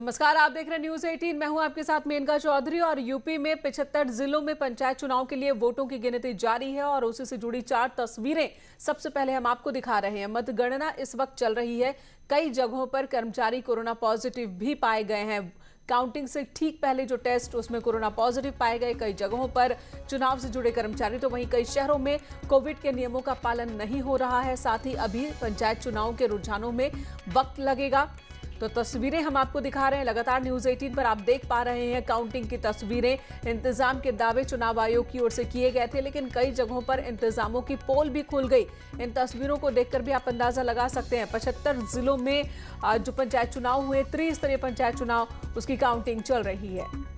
नमस्कार, आप देख रहे हैं न्यूज 18। मैं हूं आपके साथ मेनका चौधरी। और यूपी में 75 जिलों में पंचायत चुनाव के लिए वोटों की गिनती जारी है और उसी से जुड़ी 4 तस्वीरें सबसे पहले हम आपको दिखा रहे हैं। मतगणना इस वक्त चल रही है। कई जगहों पर कर्मचारी कोरोना पॉजिटिव भी पाए गए हैं। काउंटिंग से ठीक पहले जो टेस्ट उसमें कोरोना पॉजिटिव पाए गए। कई जगहों पर चुनाव से जुड़े कर्मचारी, तो वहीं कई शहरों में कोविड के नियमों का पालन नहीं हो रहा है। साथ ही अभी पंचायत चुनाव के रुझानों में वक्त लगेगा। तो तस्वीरें हम आपको दिखा रहे हैं। लगातार न्यूज 18 पर आप देख पा रहे हैं काउंटिंग की तस्वीरें। इंतजाम के दावे चुनाव आयोग की ओर से किए गए थे, लेकिन कई जगहों पर इंतजामों की पोल भी खुल गई। इन तस्वीरों को देखकर भी आप अंदाजा लगा सकते हैं। 75 जिलों में जो पंचायत चुनाव हुए, त्रिस्तरीय पंचायत चुनाव, उसकी काउंटिंग चल रही है।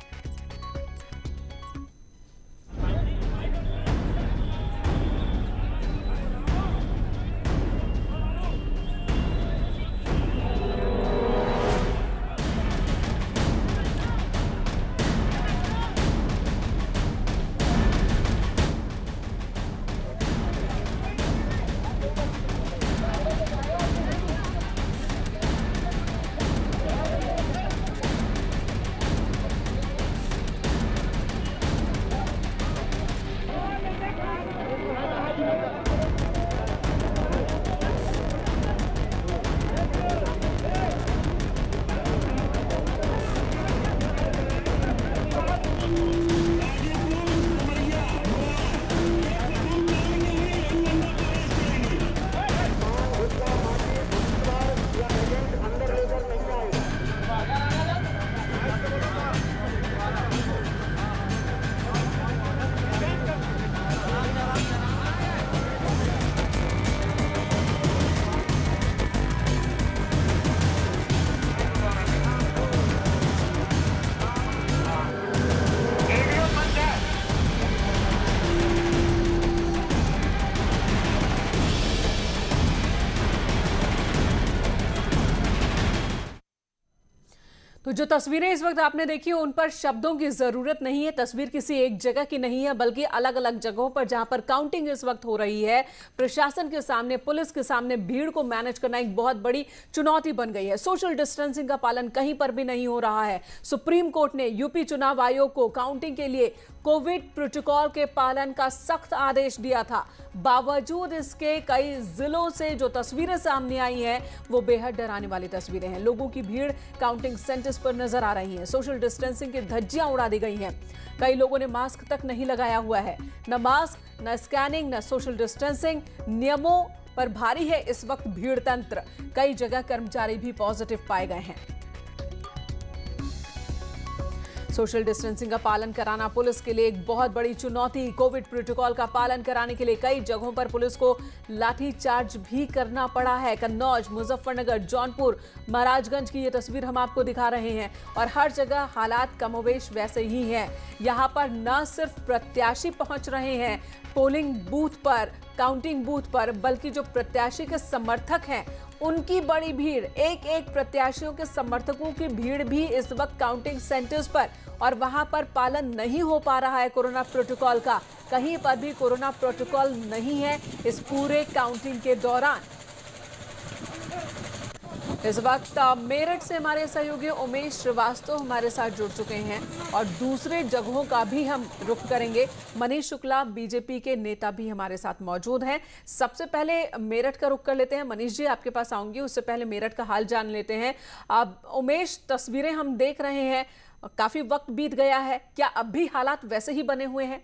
तो जो तस्वीरें इस वक्त आपने देखी उन पर शब्दों की जरूरत नहीं है। तस्वीर किसी एक जगह की नहीं है, बल्कि अलग अलग जगहों पर जहां पर काउंटिंग इस वक्त हो रही है, प्रशासन के सामने, पुलिस के सामने भीड़ को मैनेज करना एक बहुत बड़ी चुनौती बन गई है। सोशल डिस्टेंसिंग का पालन कहीं पर भी नहीं हो रहा है। सुप्रीम कोर्ट ने यूपी चुनाव आयोग को काउंटिंग के लिए कोविड प्रोटोकॉल के पालन का सख्त आदेश दिया था। बावजूद इसके कई जिलों से जो तस्वीरें सामने आई हैं, वो बेहद डराने वाली तस्वीरें हैं। लोगों की भीड़ काउंटिंग सेंटर्स पर नजर आ रही है। सोशल डिस्टेंसिंग की धज्जियां उड़ा दी गई हैं। कई लोगों ने मास्क तक नहीं लगाया हुआ है। न मास्क, न स्कैनिंग, न सोशल डिस्टेंसिंग। नियमों पर भारी है इस वक्त भीड़ तंत्र। कई जगह कर्मचारी भी पॉजिटिव पाए गए हैं। सोशल डिस्टेंसिंग का पालन कराना पुलिस के लिए एक बहुत बड़ी चुनौती। कोविड प्रोटोकॉल का पालन कराने के लिए कई जगहों पर पुलिस को लाठीचार्ज भी करना पड़ा है। कन्नौज, मुजफ्फरनगर, जौनपुर, महाराजगंज की ये तस्वीर हम आपको दिखा रहे हैं। और हर जगह हालात कमोवेश वैसे ही हैं। यहाँ पर न सिर्फ प्रत्याशी पहुंच रहे हैं पोलिंग बूथ पर, काउंटिंग बूथ पर, बल्कि जो प्रत्याशी के समर्थक हैं उनकी बड़ी भीड़, एक एक प्रत्याशियों के समर्थकों की भीड़ भी इस वक्त काउंटिंग सेंटर्स पर, और वहां पर पालन नहीं हो पा रहा है कोरोना प्रोटोकॉल का। कहीं पर भी कोरोना प्रोटोकॉल नहीं है इस पूरे काउंटिंग के दौरान। इस वक्त मेरठ से हमारे सहयोगी उमेश श्रीवास्तव हमारे साथ जुड़ चुके हैं और दूसरे जगहों का भी हम रुख करेंगे। मनीष शुक्ला, बीजेपी के नेता, भी हमारे साथ मौजूद हैं। सबसे पहले मेरठ का रुख कर लेते हैं। मनीष जी, आपके पास आऊंगी, उससे पहले मेरठ का हाल जान लेते हैं। अब उमेश, तस्वीरें हम देख रहे हैं, काफी वक्त बीत गया है, क्या अब भी हालात वैसे ही बने हुए हैं?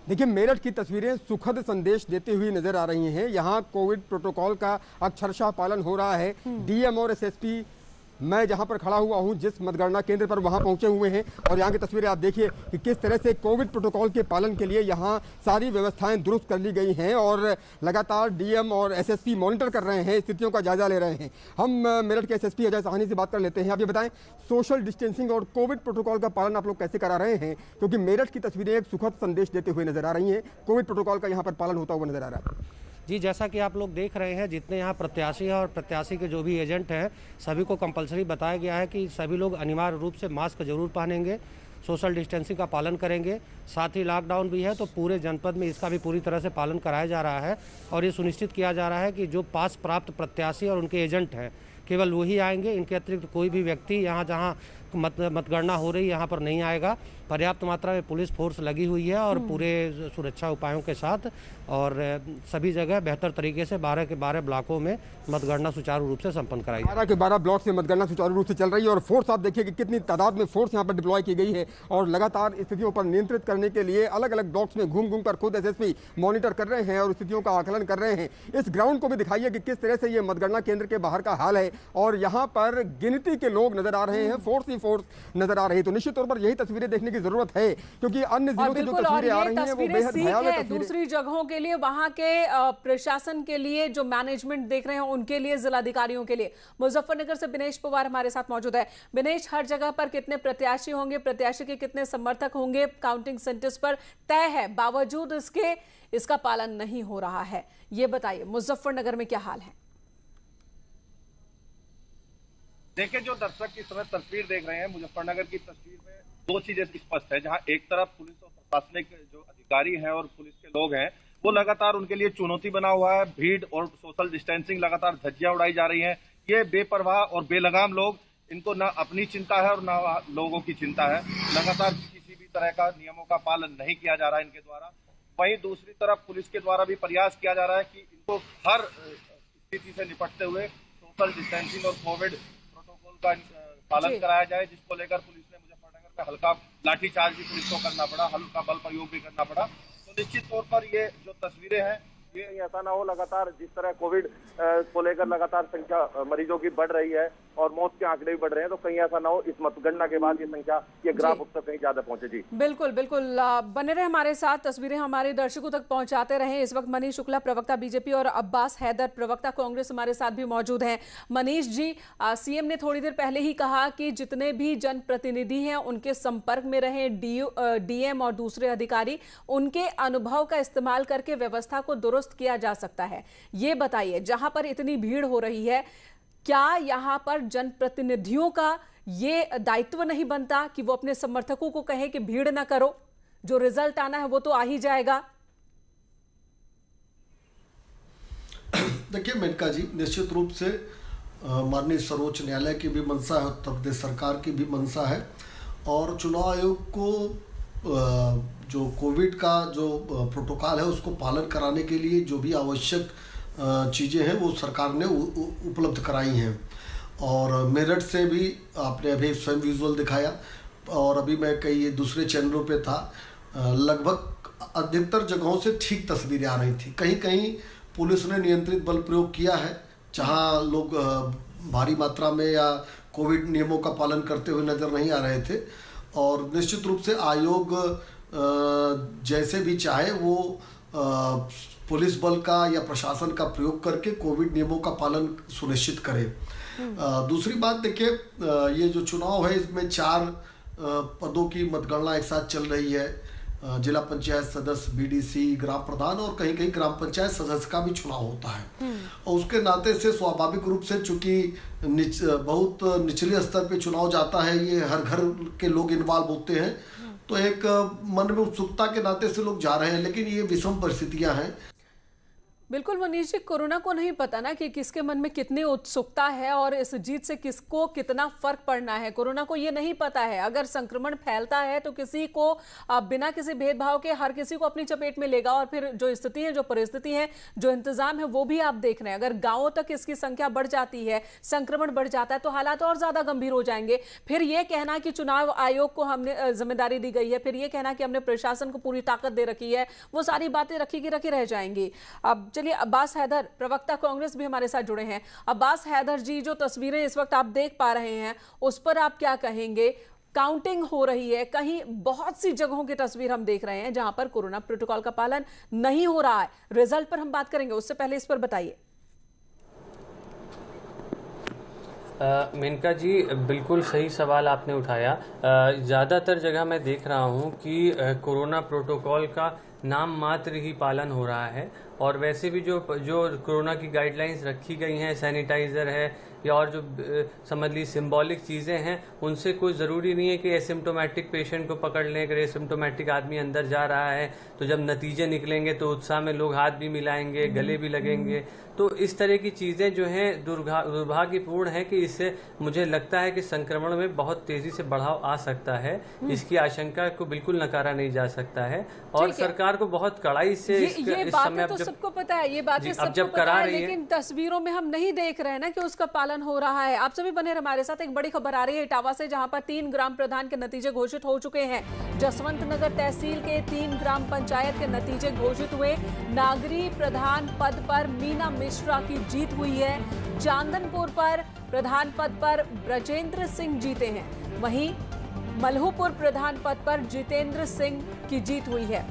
देखिए, मेरठ की तस्वीरें सुखद संदेश देते हुए नजर आ रही हैं। यहाँ कोविड प्रोटोकॉल का अक्षरशः पालन हो रहा है। डीएम और एसएसपी, मैं जहां पर खड़ा हुआ हूं जिस मतगणना केंद्र पर, वहां पहुंचे हुए हैं। और यहां की तस्वीरें आप देखिए कि किस तरह से कोविड प्रोटोकॉल के पालन के लिए यहां सारी व्यवस्थाएं दुरुस्त कर ली गई हैं और लगातार डीएम और एसएसपी मॉनिटर कर रहे हैं, स्थितियों का जायजा ले रहे हैं। हम मेरठ के एसएसपी अजय साहनी से बात कर लेते हैं। आप ये बताएं, सोशल डिस्टेंसिंग और कोविड प्रोटोकॉल का पालन आप लोग कैसे करा रहे हैं? क्योंकि मेरठ की तस्वीरें एक सुखद संदेश देते हुए नजर आ रही हैं। कोविड प्रोटोकॉल का यहाँ पर पालन होता हुआ नजर आ रहा है। जी, जैसा कि आप लोग देख रहे हैं, जितने यहाँ प्रत्याशी हैं और प्रत्याशी के जो भी एजेंट हैं, सभी को कंपलसरी बताया गया है कि सभी लोग अनिवार्य रूप से मास्क जरूर पहनेंगे। सोशल डिस्टेंसिंग का पालन करेंगे। साथ ही लॉकडाउन भी है तो पूरे जनपद में इसका भी पूरी तरह से पालन कराया जा रहा है और ये सुनिश्चित किया जा रहा है कि जो पास प्राप्त प्रत्याशी और उनके एजेंट हैं केवल वही आएंगे। इनके अतिरिक्त कोई भी व्यक्ति यहाँ जहाँ मतगणना हो रही यहाँ पर नहीं आएगा। पर्याप्त मात्रा में पुलिस फोर्स लगी हुई है और पूरे सुरक्षा उपायों के साथ और सभी जगह बेहतर तरीके से 12 के 12 ब्लॉकों में मतगणना सुचारू रूप से संपन्न कराई। 12 के 12 ब्लॉक से मतगणना सुचारू रूप से चल रही है और फोर्स आप देखिए कि कितनी तादाद में फोर्स यहाँ पर डिप्लॉय की गई है और लगातार स्थितियों पर नियंत्रित करने के लिए अलग अलग ब्लॉक्स में घूम कर खुद एसएसपी मॉनिटर कर रहे हैं और स्थितियों का आकलन कर रहे हैं। इस ग्राउंड को भी दिखाइए कि किस तरह से ये मतगणना केंद्र के बाहर का हाल है और यहाँ पर गिनती के लोग नजर आ रहे हैं, फोर्स ही फोर्स नजर आ रही है। तो निश्चित तौर पर यही तस्वीरें देखने की जरूरत है क्योंकि अन्य जिलों की जो तस्वीरें आ रही हैं वो बेहद भयावह तस्वीरें। दूसरी जगहों के लिए, वहां के प्रशासन के लिए, जो मैनेजमेंट देख रहे हैं उनके लिए, जिलाधिकारियों के लिए। मुजफ्फरनगर से बिनेश पवार हमारे साथ मौजूद है। बिनेश, हर जगह पर कितने प्रत्याशी होंगे, प्रत्याशी के कितने समर्थक होंगे काउंटिंग सेंटर्स पर तय है, बावजूद इसके इसका पालन नहीं हो रहा है, ये बताइए मुजफ्फरनगर में क्या हाल है? देखिए, जो दर्शक इस समय तस्वीर देख रहे हैं मुजफ्फरनगर की तस्वीर में दो चीजें स्पष्ट है। जहां एक तरफ पुलिस और प्रशासनिक जो अधिकारी हैं और पुलिस के लोग हैं वो लगातार उनके लिए चुनौती बना हुआ है। भीड़ और सोशल डिस्टेंसिंग, लगातार धज्जियां उड़ाई जा रही हैं। ये बेपरवाह और बेलगाम लोग, इनको ना अपनी चिंता है और ना लोगों की चिंता है। लगातार किसी भी तरह का नियमों का पालन नहीं किया जा रहा है इनके द्वारा। वहीं दूसरी तरफ पुलिस के द्वारा भी प्रयास किया जा रहा है कि इनको हर स्थिति से निपटते हुए सोशल डिस्टेंसिंग और कोविड प्रोटोकॉल का पालन कराया जाए, जिसको लेकर पुलिस ने मुजफ्फरनगर में हल्का लाठीचार्ज भी पुलिस को करना पड़ा, हल्का बल प्रयोग भी करना पड़ा। तो निश्चित तौर पर ये जो तस्वीरें हैं ये ऐसा ना हो, लगातार जिस तरह कोविड को लेकर लगातार संख्या मरीजों की बढ़ रही है और मौत के आंकड़े भी बढ़ रहे हैं, तो कहीं ऐसा ना हो इस मतगणना के बाद ये संख्या, ये ग्राफ अब तक कहीं ज्यादा पहुंचे। जी बिल्कुल बिल्कुल, बने रहे हमारे साथ, तस्वीरें हमारे दर्शकों तक पहुंचाते रहे। इस वक्त मनीष शुक्ला प्रवक्ता बीजेपी और अब्बास हैदर प्रवक्ता कांग्रेस हमारे साथ भी मौजूद हैं। मनीष जी, सीएम ने थोड़ी देर पहले ही कहा कि जितने भी जनप्रतिनिधि हैं उनके संपर्क में रहे डीएम और दूसरे अधिकारी, उनके अनुभव का इस्तेमाल करके व्यवस्था को दुरुस्त किया जा सकता है। ये बताइए, जहां पर इतनी भीड़ हो रही है, क्या यहां पर जनप्रतिनिधियों का ये दायित्व नहीं बनता कि वो अपने समर्थकों को कहें कि भीड़ ना करो, जो रिजल्ट आना है वो तो आ ही जाएगा? देखिए मेनका जी, निश्चित रूप से माननीय सर्वोच्च न्यायालय की भी मंशा है, उत्तर प्रदेश सरकार की भी मंशा है और चुनाव आयोग को जो कोविड का जो प्रोटोकॉल है उसको पालन कराने के लिए जो भी आवश्यक चीज़ें हैं वो सरकार ने उपलब्ध कराई हैं। और मेरठ से भी आपने अभी स्वयं विजुअल दिखाया और अभी मैं कई दूसरे चैनलों पे था, लगभग अधिकतर जगहों से ठीक तस्वीरें आ रही थी। कहीं कहीं पुलिस ने नियंत्रित बल प्रयोग किया है जहां लोग भारी मात्रा में या कोविड नियमों का पालन करते हुए नजर नहीं आ रहे थे। और निश्चित रूप से आयोग जैसे भी चाहे वो पुलिस बल का या प्रशासन का प्रयोग करके कोविड नियमों का पालन सुनिश्चित करे। दूसरी बात देखिए, ये जो चुनाव है इसमें 4 पदों की मतगणना एक साथ चल रही है। जिला पंचायत सदस्य, बीडीसी, ग्राम प्रधान और कहीं कहीं ग्राम पंचायत सदस्य का भी चुनाव होता है। और उसके नाते से स्वाभाविक रूप से चूंकि बहुत निचले स्तर पे चुनाव जाता है, ये हर घर के लोग इन्वॉल्व होते हैं, तो एक मन में उत्सुकता के नाते से लोग जा रहे हैं, लेकिन ये विषम परिस्थितियां हैं। बिल्कुल मनीष जी, कोरोना को नहीं पता ना कि किसके मन में कितनी उत्सुकता है और इस जीत से किसको कितना फर्क पड़ना है। कोरोना को ये नहीं पता है, अगर संक्रमण फैलता है तो किसी को बिना किसी भेदभाव के हर किसी को अपनी चपेट में लेगा और फिर जो स्थिति है, जो परिस्थिति है, जो इंतजाम है वो भी आप देख रहे हैं। अगर गांवों तक इसकी संख्या बढ़ जाती है, संक्रमण बढ़ जाता है तो हालात और ज्यादा गंभीर हो जाएंगे। फिर ये कहना कि चुनाव आयोग को हमने जिम्मेदारी दी गई है, फिर ये कहना कि हमने प्रशासन को पूरी ताकत दे रखी है, वो सारी बातें रखी की रखी रह जाएंगी। अब चलिए, अब्बास हैदर प्रवक्ता कांग्रेस भी हमारे साथ जुड़े हैं। अब्बास हैदर जी, जो तस्वीरें इस वक्त आप देख पा रहे हैं उस पर आप क्या कहेंगे? काउंटिंग हो रही है, कहीं बहुत सी जगहों की तस्वीर हम देख रहे हैं जहां पर कोरोना प्रोटोकॉल का पालन नहीं हो रहा है। रिजल्ट पर हम बात करेंगे, उससे पहले इस पर बताइए। मेनका जी, बिल्कुल सही सवाल आपने उठाया। ज़्यादातर जगह मैं देख रहा हूं कि कोरोना प्रोटोकॉल का नाम मात्र ही पालन हो रहा है और वैसे भी जो कोरोना की गाइडलाइंस रखी गई हैं, सैनिटाइज़र है या और जो समझ ली सिंबॉलिक चीज़ें हैं, उनसे कोई ज़रूरी नहीं है कि एसिम्टोमेटिक पेशेंट को पकड़ लें। अगर एसिम्टोमेटिक आदमी अंदर जा रहा है तो जब नतीजे निकलेंगे तो उत्साह में लोग हाथ भी मिलाएंगे, गले भी लगेंगे। तो इस तरह की चीज़ें जो हैं दुर्भाग्यपूर्ण है कि इससे मुझे लगता है कि संक्रमण में बहुत तेज़ी से बढ़ाव आ सकता है। इसकी आशंका को बिल्कुल नकारा नहीं जा सकता है और सरकार को बहुत कड़ाई से ये बातें तो सबको पता है, ये बातें सबको पता है, लेकिन तस्वीरों में हम नहीं देख रहे हैं ना कि उसका पालन हो रहा है। आप सभी बने हमारे साथ। एक बड़ी खबर आ रही है इटावा से, जहां पर 3 ग्राम प्रधान के नतीजे घोषित हो चुके हैं। जसवंत नगर तहसील के 3 ग्राम पंचायत के नतीजे घोषित हुए। नागरी प्रधान पद पर मीना मिश्रा की जीत हुई है। चांदनपुर पर प्रधान पद पर ब्रजेंद्र सिंह जीते हैं। वहीं मल्हूपुर प्रधान पद पर जितेंद्र सिंह की जीत हुई है।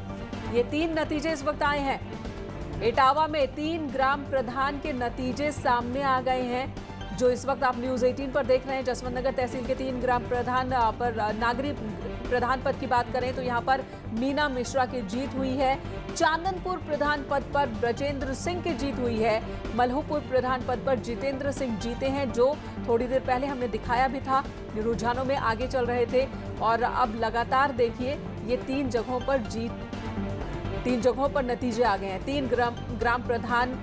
ये 3 नतीजे इस वक्त आए हैं। इटावा में 3 ग्राम प्रधान के नतीजे सामने आ गए हैं, जो इस वक्त आप न्यूज़ 18 पर देख रहे हैं। जसवंत नगर तहसील के 3 ग्राम प्रधान पर नागरी प्रधान पद की बात करें तो यहां पर मीना मिश्रा की जीत हुई है। चांदनपुर प्रधान पद पर ब्रजेंद्र सिंह की जीत हुई है। मल्हूपुर प्रधान पद पर जितेंद्र सिंह जीते हैं, जो थोड़ी देर पहले हमने दिखाया भी था, रुझानों में आगे चल रहे थे। और अब लगातार देखिए ये 3 जगहों पर नतीजे आ गए हैं। 3 ग्राम प्रधान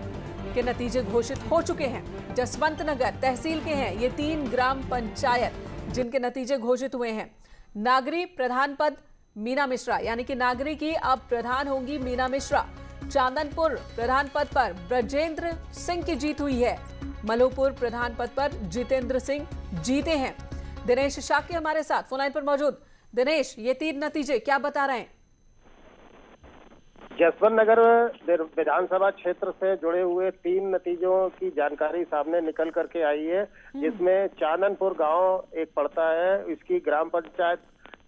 के नतीजे घोषित हो चुके हैं। जसवंत नगर तहसील के हैं ये 3 ग्राम पंचायत जिनके नतीजे घोषित हुए हैं। नागरी प्रधान पद मीना मिश्रा, यानी कि नागरी की अब प्रधान होंगी मीना मिश्रा। चांदनपुर प्रधान पद पर ब्रजेंद्र सिंह की जीत हुई है। मल्हूपुर प्रधान पद पर जितेंद्र सिंह जीते हैं। दिनेश शाक्य हमारे साथ फोन लाइन पर मौजूद। दिनेश, ये 3 नतीजे क्या बता रहे हैं? जसवंत नगर विधानसभा क्षेत्र से जुड़े हुए 3 नतीजों की जानकारी सामने निकल करके आई है, जिसमें चांदनपुर गांव एक पड़ता है, इसकी ग्राम पंचायत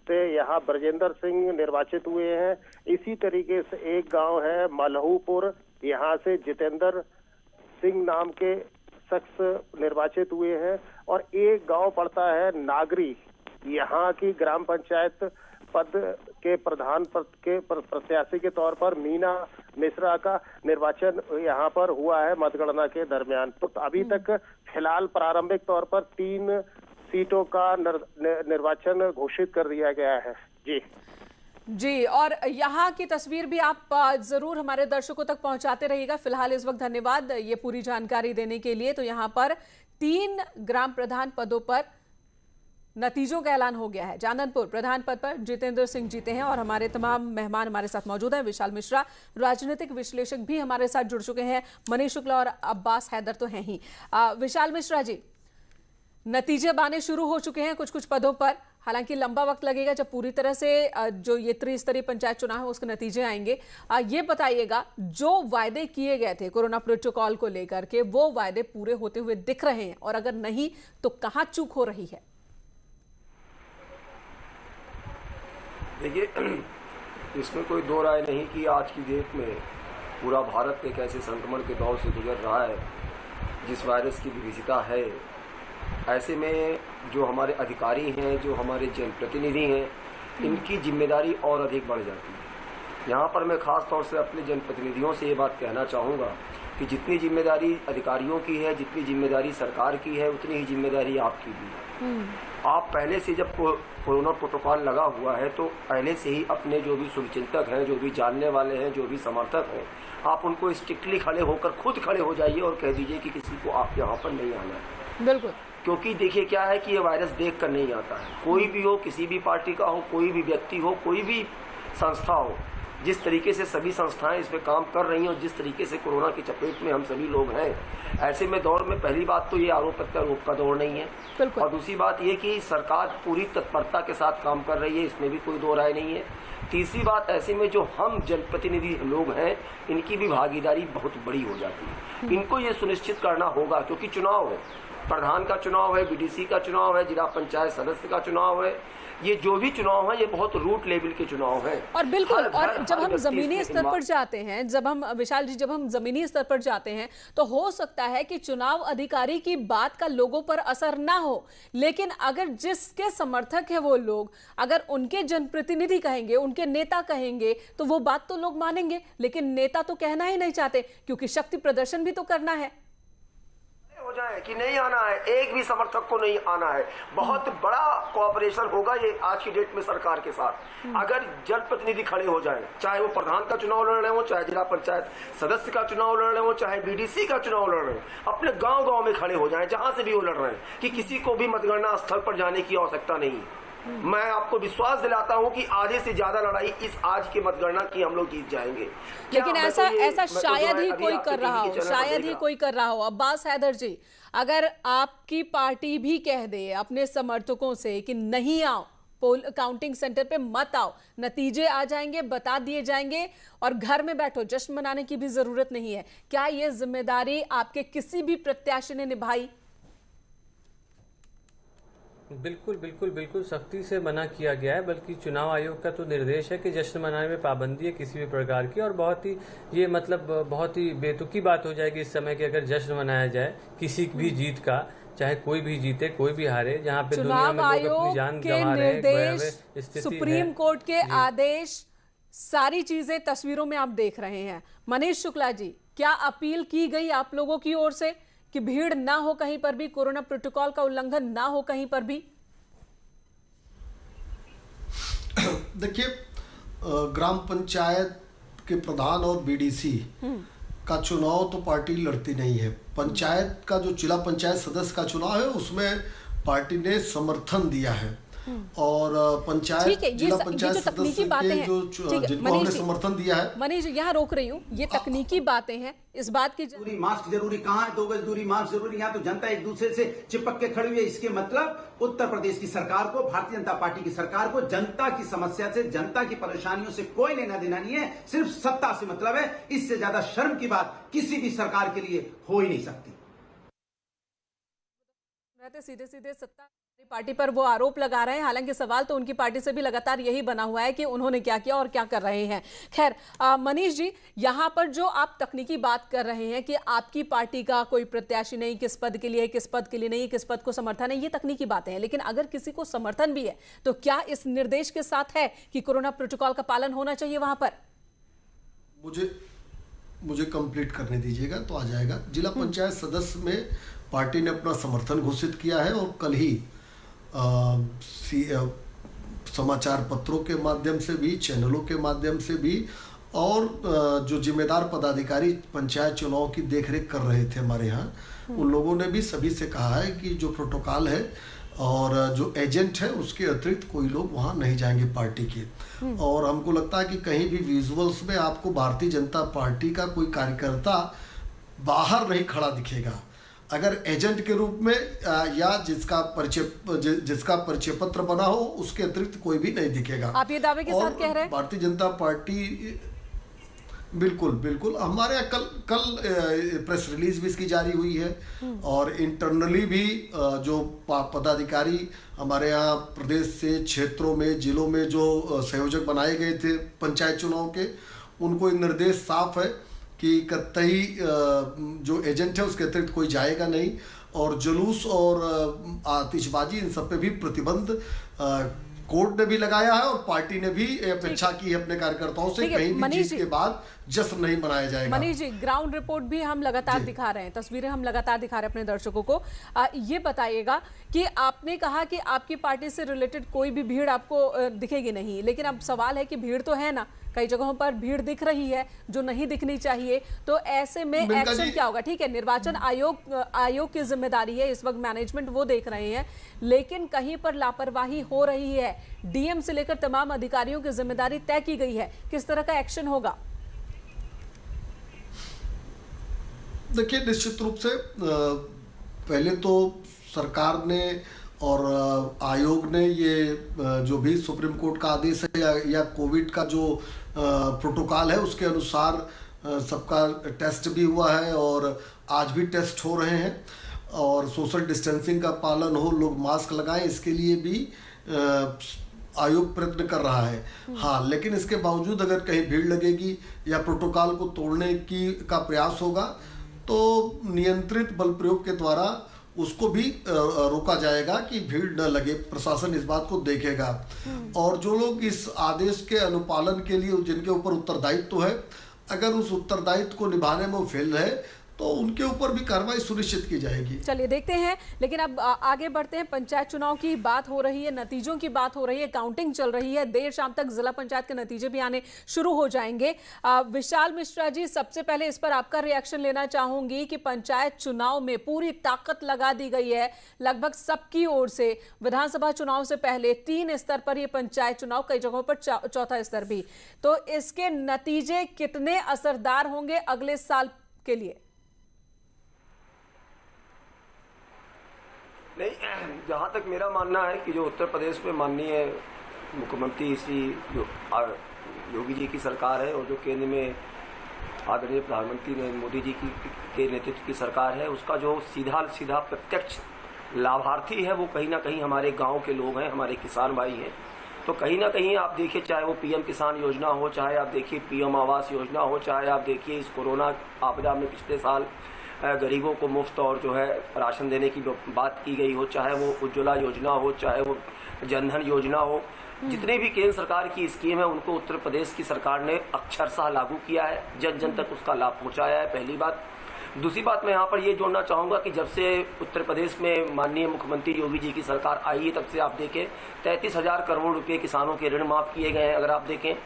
से यहाँ ब्रजेंद्र सिंह निर्वाचित हुए हैं। इसी तरीके से एक गांव है मल्हूपुर, यहाँ से जितेंद्र सिंह नाम के शख्स निर्वाचित हुए हैं। और एक गांव पड़ता है नागरी, यहाँ की ग्राम पंचायत पद के प्रधान पद के प्रत्याशी के तौर पर मीना मिश्रा का निर्वाचन यहाँ पर हुआ है मतगणना के दरमियान। तो अभी तक फिलहाल प्रारंभिक तौर पर 3 सीटों का निर्वाचन घोषित कर दिया गया है। जी, और यहाँ की तस्वीर भी आप जरूर हमारे दर्शकों तक पहुंचाते रहिएगा। फिलहाल इस वक्त धन्यवाद ये पूरी जानकारी देने के लिए। तो यहाँ पर 3 ग्राम प्रधान पदों पर नतीजों का ऐलान हो गया है। चांदनपुर प्रधान पद पर जितेंद्र सिंह जीते हैं और हमारे तमाम मेहमान हमारे साथ मौजूद हैं। विशाल मिश्रा राजनीतिक विश्लेषक भी हमारे साथ जुड़ चुके हैं। मनीष शुक्ला और अब्बास हैदर तो हैं ही। विशाल मिश्रा जी, नतीजे आने शुरू हो चुके हैं कुछ कुछ पदों पर, हालांकि लंबा वक्त लगेगा जब पूरी तरह से जो ये त्रिस्तरीय पंचायत चुनाव है उसके नतीजे आएंगे। ये बताइएगा, जो वायदे किए गए थे कोरोना प्रोटोकॉल को लेकर के, वो वायदे पूरे होते हुए दिख रहे हैं? और अगर नहीं तो कहां चूक हो रही है? देखिए, इसमें कोई दो राय नहीं कि आज की डेट में पूरा भारत एक ऐसे संक्रमण के दौर से गुजर रहा है जिस वायरस की विविधता है। ऐसे में जो हमारे अधिकारी हैं, जो हमारे जनप्रतिनिधि हैं, इनकी जिम्मेदारी और अधिक बढ़ जाती है। यहाँ पर मैं खास तौर से अपने जनप्रतिनिधियों से ये बात कहना चाहूँगा कि जितनी जिम्मेदारी अधिकारियों की है, जितनी जिम्मेदारी सरकार की है, उतनी ही जिम्मेदारी आपकी भी है। आप पहले से जब कोरोना प्रोटोकॉल लगा हुआ है तो पहले से ही अपने जो भी शुभचिंतक हैं, जो भी जानने वाले हैं, जो भी समर्थक हैं, आप उनको स्ट्रिक्टली खड़े होकर खुद खड़े हो जाइए और कह दीजिए कि किसी को आप यहाँ पर नहीं आना है। बिल्कुल, क्योंकि देखिए क्या है कि ये वायरस देख कर नहीं आता है। कोई भी हो, किसी भी पार्टी का हो, कोई भी व्यक्ति हो, कोई भी संस्था हो, जिस तरीके से सभी संस्थाएं इस पे काम कर रही हैं और जिस तरीके से कोरोना की चपेट में हम सभी लोग हैं, ऐसे में दौर में पहली बात तो ये आरोप प्रत्यारोप का दौर नहीं है। और दूसरी बात ये कि सरकार पूरी तत्परता के साथ काम कर रही है, इसमें भी कोई दो राय नहीं है। तीसरी बात, ऐसे में जो हम जनप्रतिनिधि लोग हैं, इनकी भी भागीदारी बहुत बड़ी हो जाती है। इनको ये सुनिश्चित करना होगा, क्योंकि चुनाव है प्रधान का चुनाव है, बीडीसी का चुनाव है, जिला पंचायत सदस्य का चुनाव है, ये जो भी चुनाव है ये बहुत रूट लेवल के चुनाव हैं। और बिल्कुल, और जब हम जमीनी स्तर पर जाते हैं, जब हम विशाल जी जब हम जमीनी स्तर पर जाते हैं तो हो सकता है कि चुनाव अधिकारी की बात का लोगों पर असर ना हो, लेकिन अगर जिसके समर्थक है वो लोग, अगर उनके जनप्रतिनिधि कहेंगे, उनके नेता कहेंगे, तो वो बात तो लोग मानेंगे। लेकिन नेता तो कहना ही नहीं चाहते, क्योंकि शक्ति प्रदर्शन भी तो करना है। हो जाए कि नहीं आना है, एक भी समर्थक को नहीं आना है। बहुत बड़ा कोऑपरेशन होगा ये आज की डेट में सरकार के साथ। अगर जनप्रतिनिधि खड़े हो जाएं, चाहे वो प्रधान का चुनाव लड़ रहे हो, चाहे जिला पंचायत सदस्य का चुनाव लड़ रहे हो, चाहे बीडीसी का चुनाव लड़ रहे हो, अपने गांव-गांव में खड़े हो जाएं, जहां से भी वो लड़ रहे हैं, कि किसी को भी मतगणना स्थल पर जाने की आवश्यकता नहीं। मैं आपको विश्वास दिलाता हूं कि आधे से ज्यादा लड़ाई इस आज की मतगणना की हम लोग जीत जाएंगे। लेकिन ऐसा शायद ही कोई कर रहा हो, शायद ही कोई कर रहा हो। अब्बास हैदर जी, अगर आपकी पार्टी भी कह दे अपने समर्थकों से कि नहीं आओ, पोल काउंटिंग सेंटर पे मत आओ, नतीजे आ जाएंगे, बता दिए जाएंगे और घर में बैठो, जश्न मनाने की भी जरूरत नहीं है, क्या ये जिम्मेदारी आपके किसी भी प्रत्याशी ने निभाई? बिल्कुल बिल्कुल बिल्कुल सख्ती से मना किया गया है। बल्कि चुनाव आयोग का तो निर्देश है कि जश्न मनाने में पाबंदी है किसी भी प्रकार की। और बहुत ही ये मतलब बहुत ही बेतुकी बात हो जाएगी इस समय कि अगर जश्न मनाया जाए किसी भी जीत का, चाहे कोई भी जीते कोई भी हारे, जहां पे दुनिया में लोग अपनी जान गंवा रहे हैं, निर्देश, सुप्रीम कोर्ट के आदेश, सारी चीजें तस्वीरों में आप देख रहे हैं। मनीष शुक्ला जी, क्या अपील की गई आप लोगों की ओर से कि भीड़ ना हो कहीं पर भी, कोरोना प्रोटोकॉल का उल्लंघन ना हो कहीं पर भी? देखिए, ग्राम पंचायत के प्रधान और बीडीसी का चुनाव तो पार्टी लड़ती नहीं है। पंचायत का जो जिला पंचायत सदस्य का चुनाव है उसमें पार्टी ने समर्थन दिया है। और पंचायत जिला पंचायत सदस्य के जो जिनको हमने समर्थन दिया है। मनीष, यहाँ रोक रही हूँ, ये तकनीकी बातें हैं, इस बात की जरूरी मास्क जरूरी कहाँ है, 2 गज दूरी मास्क जरूरी। यहाँ तो जनता एक दूसरे से चिपक के खड़ी हुई है। इसके मतलब उत्तर प्रदेश की सरकार को, भारतीय जनता पार्टी की सरकार को जनता की समस्या से, जनता की परेशानियों से कोई लेना देना नहीं है, सिर्फ सत्ता से मतलब है। इससे ज्यादा शर्म की बात किसी भी सरकार के लिए हो ही नहीं सकती। सीधे सीधे सत्ता पार्टी पर वो आरोप लगा रहे हैं, हालांकि सवाल तो उनकी पार्टी से भी लगातार यही बना हुआ है कि उन्होंने क्या किया और क्या कर रहे हैं। खैर, मनीष जी, यहां पर जो आप तकनीकी बात कर रहे हैं कि आपकी पार्टी का कोई प्रत्याशी नहीं, किस पद के लिए, किस पद के लिए नहीं, किस पद को समर्थन है, ये तकनीकी बातें हैं। लेकिन अगर किसी को समर्थन भी है तो क्या इस निर्देश के साथ है कि कोरोना प्रोटोकॉल का पालन होना चाहिए वहां पर? मुझे कंप्लीट करने दीजिएगा तो आ जाएगा। जिला पंचायत सदस्य में पार्टी ने अपना समर्थन घोषित किया है और कल ही समाचार पत्रों के माध्यम से भी, चैनलों के माध्यम से भी, और जो जिम्मेदार पदाधिकारी पंचायत चुनाव की देखरेख कर रहे थे हमारे यहाँ, उन लोगों ने भी सभी से कहा है कि जो प्रोटोकॉल है और जो एजेंट है उसके अतिरिक्त कोई लोग वहाँ नहीं जाएंगे पार्टी के। और हमको लगता है कि कहीं भी विजुअल्स में आपको भारतीय जनता पार्टी का कोई कार्यकर्ता बाहर नहीं खड़ा दिखेगा। अगर एजेंट के रूप में या जिसका परिचय पत्र बना हो, उसके अतिरिक्त कोई भी नहीं दिखेगा। आप ये दावे के साथ कह रहे हैं? भारतीय जनता पार्टी बिल्कुल हमारे यहाँ कल प्रेस रिलीज भी इसकी जारी हुई है। और इंटरनली भी जो पदाधिकारी हमारे यहाँ प्रदेश से क्षेत्रों में, जिलों में जो संयोजक बनाए गए थे पंचायत चुनाव के, उनको निर्देश साफ है कि कतई जो एजेंट है उसके अतिरिक्त कोई जाएगा नहीं। और जुलूस और आतिशबाजी, इन सब पे भी प्रतिबंध कोर्ट ने भी लगाया है और पार्टी ने भी अपेक्षा की है अपने कार्यकर्ताओं से, कहीं भी जीत के बाद जश्न नहीं मनाया जाएगा। मनीष जी, ग्राउंड रिपोर्ट भी हम लगातार दिखा रहे हैं, तस्वीरें हम लगातार दिखा रहे हैं अपने दर्शकों को। ये बताइएगा कि आपने कहा कि आपकी पार्टी से रिलेटेड कोई भी भीड़ आपको दिखेगी नहीं, लेकिन अब सवाल है कि भीड़ तो है ना, कई जगहों पर भीड़ दिख रही है जो नहीं दिखनी चाहिए, तो ऐसे में एक्शन क्या होगा? ठीक है, निर्वाचन आयोग की जिम्मेदारी है, इस वक्त मैनेजमेंट वो देख रहे हैं, लेकिन कहीं पर लापरवाही हो रही है, डीएम से लेकर तमाम अधिकारियों की जिम्मेदारी तय की गई है, किस तरह का एक्शन होगा? देखिए, निश्चित रूप से पहले तो सरकार ने और आयोग ने ये जो भी सुप्रीम कोर्ट का आदेश है या कोविड का जो प्रोटोकॉल है उसके अनुसार सबका टेस्ट भी हुआ है और आज भी टेस्ट हो रहे हैं। और सोशल डिस्टेंसिंग का पालन हो, लोग मास्क लगाएं, इसके लिए भी आयोग प्रयत्न कर रहा है। हाँ, लेकिन इसके बावजूद अगर कहीं भीड़ लगेगी या प्रोटोकॉल को तोड़ने का प्रयास होगा तो नियंत्रित बल प्रयोग के द्वारा उसको भी रोका जाएगा कि भीड़ न लगे। प्रशासन इस बात को देखेगा और जो लोग इस आदेश के अनुपालन के लिए जिनके ऊपर उत्तरदायित्व है, अगर उस उत्तरदायित्व को निभाने में वो फेल रहे तो उनके ऊपर भी कार्रवाई सुनिश्चित की जाएगी। चलिए देखते हैं, लेकिन अब आगे बढ़ते हैं। पंचायत चुनाव की बात हो रही है, नतीजों की बात हो रही है, काउंटिंग चल रही है। देर शाम तक जिला पंचायत के नतीजे भी आने शुरू हो जाएंगे। विशाल मिश्रा जी, सबसे पहले इस पर आपका रिएक्शन लेना चाहूंगी कि पंचायत चुनाव में पूरी ताकत लगा दी गई है लगभग सबकी ओर से। विधानसभा चुनाव से पहले 3 स्तर पर यह पंचायत चुनाव, कई जगहों पर 4था स्तर भी। तो इसके नतीजे कितने असरदार होंगे अगले साल के लिए? नहीं, जहाँ तक मेरा मानना है कि जो उत्तर प्रदेश में माननीय मुख्यमंत्री श्री योगी जी की सरकार है और जो केंद्र में आदरणीय प्रधानमंत्री नरेंद्र मोदी जी के नेतृत्व की सरकार है, उसका जो सीधा प्रत्यक्ष लाभार्थी है वो कहीं ना कहीं हमारे गांव के लोग हैं, हमारे किसान भाई हैं। तो कहीं ना कहीं आप देखिए, चाहे वो पीएम किसान योजना हो, चाहे आप देखिए पीएम आवास योजना हो, चाहे आप देखिए इस कोरोना आपदा में पिछले साल गरीबों को मुफ्त और जो है राशन देने की बात की गई हो, चाहे वो उज्ज्वला योजना हो, चाहे वो जनधन योजना हो, जितने भी केंद्र सरकार की स्कीम है उनको उत्तर प्रदेश की सरकार ने अक्षरशः लागू किया है, जन जन तक उसका लाभ पहुंचाया है। पहली बात। दूसरी बात, मैं यहाँ पर ये जोड़ना चाहूंगा कि जब से उत्तर प्रदेश में माननीय मुख्यमंत्री योगी जी की सरकार आई है, तब से आप देखें 33,000 करोड़ रुपए किसानों के ऋण माफ किए गए हैं। अगर आप देखें,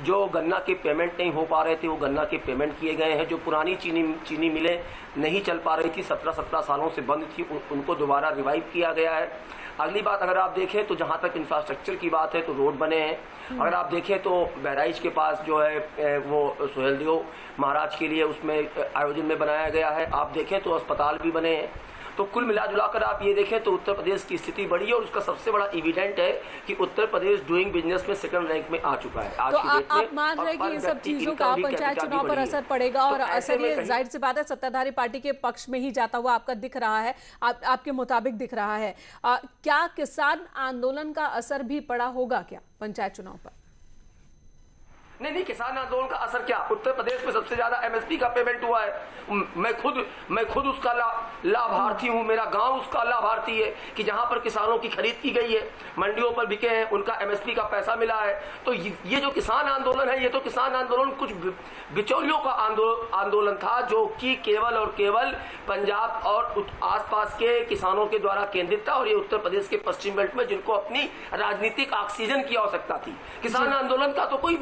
जो गन्ना के पेमेंट नहीं हो पा रहे थे वो गन्ना के पेमेंट किए गए हैं। जो पुरानी चीनी मिलें नहीं चल पा रही थी, 17 सालों से बंद थी, उनको दोबारा रिवाइव किया गया है। अगली बात, अगर आप देखें तो जहां तक इंफ्रास्ट्रक्चर की बात है तो रोड बने हैं। अगर आप देखें तो बहराइच के पास जो है वो सुहेलदेव महाराज के लिए उसमें आयोजन में बनाया गया है। आप देखें तो अस्पताल भी बने हैं। तो कुल मिला जुलाकर आप ये देखें तो उत्तर प्रदेश की स्थिति बड़ी है और उसका सबसे बड़ा एविडेंट है कि उत्तर प्रदेश डूइंग बिजनेस में 2nd रैंक में आ चुका है आज तो की डेट में। आप मान रहे हैं कि इन सब चीजों का पंचायत चुनाव पर असर पड़ेगा और असर ये जाहिर सी बात है सत्ताधारी पार्टी के पक्ष में ही जाता हुआ आपका दिख रहा है, आपके मुताबिक दिख रहा है। क्या किसान आंदोलन का असर भी पड़ा होगा क्या पंचायत चुनाव पर? नहीं, किसान आंदोलन का असर क्या, उत्तर प्रदेश में सबसे ज्यादा एमएसपी का पेमेंट हुआ है। मैं खुद उसका लाभार्थी हूं, मेरा गांव उसका लाभार्थी है कि जहां पर किसानों की खरीद की गई है, मंडियों पर बिके हैं, उनका एमएसपी का पैसा मिला है। तो ये जो किसान आंदोलन है, ये तो किसान आंदोलन कुछ बिचौलियों का आंदोलन था जो कि केवल और केवल पंजाब और आसपास के किसानों के द्वारा केंद्रित था और ये उत्तर प्रदेश के पश्चिम बेल्ट में जिनको अपनी राजनीतिक ऑक्सीजन की आवश्यकता थी। किसान आंदोलन का तो कोई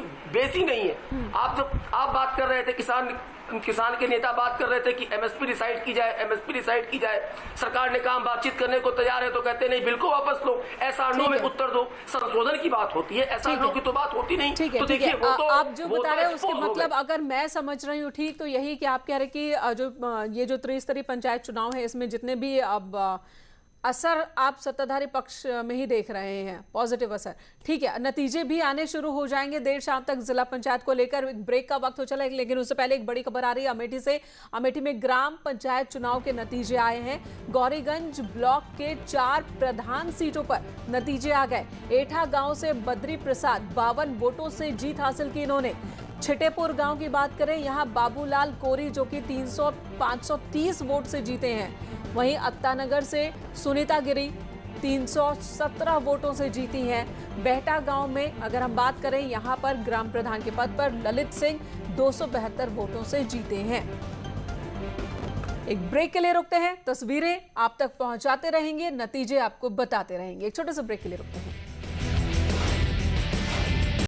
ही नहीं है। आप बात कर रहे थे, किसान के नेता बात कर रहे थे कि एमएसपी डिसाइड की जाए। सरकार ने कहा बातचीत करने को तैयार है, तो कहते नहीं, बिल को वापस लो, ऐसा नो में उत्तर दो। संशोधन की बात होती है, ऐसा नो की तो बात होती नहीं। तो देखिए, आप जो बता रहे हैं उसके मतलब अगर मैं समझ रही हूँ ठीक, तो यही कि आप कह रहे कि ये जो त्रिस्तरीय पंचायत चुनाव है इसमें जितने भी अब असर आप सत्ताधारी पक्ष में ही देख रहे हैं, पॉजिटिव असर। ठीक है, नतीजे भी आने शुरू हो जाएंगे देर शाम तक जिला पंचायत को लेकर। ब्रेक का वक्त हो चला, लेकिन उससे पहले एक बड़ी खबर आ रही है अमेठी से। अमेठी में ग्राम पंचायत चुनाव के नतीजे आए हैं। गौरीगंज ब्लॉक के 4 प्रधान सीटों पर नतीजे आ गए। एठा गांव से बद्री प्रसाद 52 वोटों से जीत हासिल की इन्होंने। छिटेपुर गांव की बात करें, यहां बाबूलाल कोरी जो कि 530 वोट से जीते हैं। वहीं अत्तानगर से सुनीता गिरी 317 वोटों से जीती हैं। बेहटा गांव में अगर हम बात करें, यहां पर ग्राम प्रधान के पद पर ललित सिंह 272 वोटों से जीते हैं। एक ब्रेक के लिए रुकते हैं, तस्वीरें आप तक पहुंचाते रहेंगे, नतीजे आपको बताते रहेंगे। एक छोटे से ब्रेक के लिए रुकते हैं।